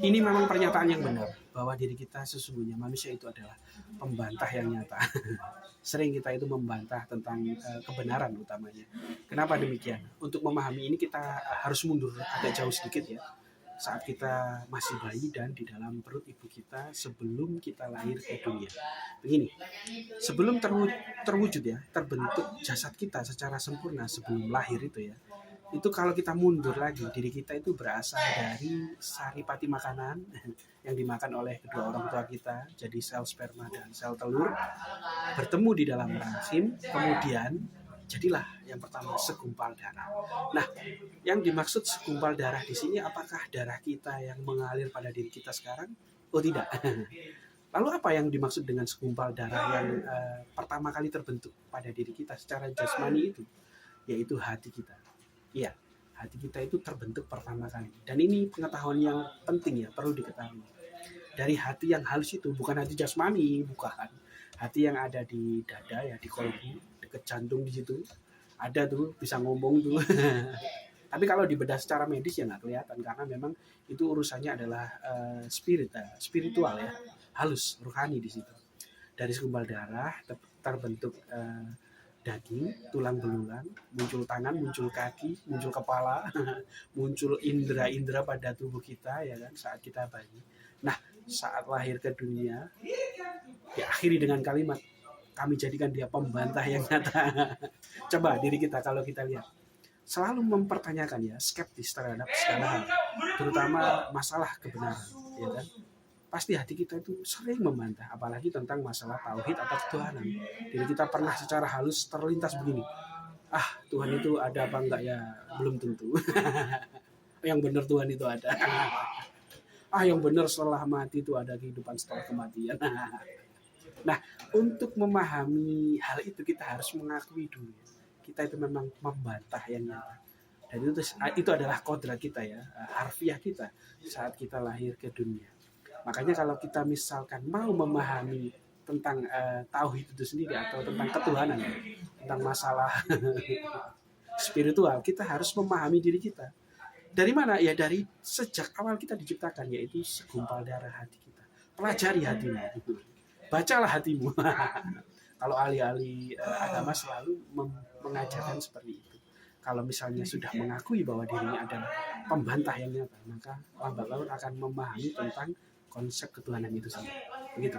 Ini memang pernyataan yang benar bahwa diri kita sesungguhnya manusia itu adalah pembantah yang nyata. Sering kita itu membantah tentang kebenaran utamanya. Kenapa demikian? Untuk memahami ini kita harus mundur agak jauh sedikit ya. Saat kita masih bayi dan di dalam perut ibu kita sebelum kita lahir ke dunia. Begini, sebelum terwujud ya, terbentuk jasad kita secara sempurna sebelum lahir itu ya. Itu kalau kita mundur lagi, diri kita itu berasal dari saripati makanan yang dimakan oleh kedua orang tua kita, jadi sel sperma dan sel telur bertemu di dalam rahim, kemudian jadilah yang pertama segumpal darah. Nah, yang dimaksud segumpal darah di sini apakah darah kita yang mengalir pada diri kita sekarang? Oh tidak. Lalu apa yang dimaksud dengan segumpal darah yang pertama kali terbentuk pada diri kita secara jasmani itu? Yaitu hati kita. Iya, hati kita itu terbentuk pertama kali. Dan ini pengetahuan yang penting ya, perlu diketahui. Dari hati yang halus itu, bukan hati jasmani, bukan. Hati yang ada di dada ya, di kolbu, dekat jantung di situ. Ada tuh, bisa ngomong tuh. Tapi kalau dibedah secara medis ya nggak kelihatan, karena memang itu urusannya adalah spiritual ya, halus, rohani di situ. Dari segumpal darah terbentuk daging, tulang belulang, muncul tangan, muncul kaki, muncul kepala, muncul indera-indera pada tubuh kita ya kan saat kita bayi. Nah, saat lahir ke dunia diakhiri dengan kalimat kami jadikan dia pembantah yang nyata. Coba diri kita kalau kita lihat selalu mempertanyakan ya, skeptis terhadap segala hal, terutama masalah kebenaran, ya kan? Pasti hati kita itu sering membantah, apalagi tentang masalah tauhid atau ketuhanan. Jadi kita pernah secara halus terlintas begini, Tuhan itu ada apa enggak ya, belum tentu. Yang benar Tuhan itu ada. Yang benar setelah mati itu ada kehidupan setelah kematian. Nah, untuk memahami hal itu kita harus mengakui dulu kita itu memang membantah yang nyata. Dan itu adalah kodrat kita ya, harfiah kita saat kita lahir ke dunia. Makanya kalau kita misalkan mau memahami tentang tauhid itu sendiri atau tentang ketuhanan, tentang masalah spiritual, kita harus memahami diri kita. Dari mana? Ya dari sejak awal kita diciptakan, yaitu segumpal darah hati kita. Pelajari hatimu, bacalah hatimu. Kalau ahli-ahli agama selalu mengajarkan seperti itu. Kalau misalnya sudah mengakui bahwa dirinya adalah pembantah yang nyata, maka lambat laun akan memahami tentang konsep ketuhanan itu sendiri. Begitu.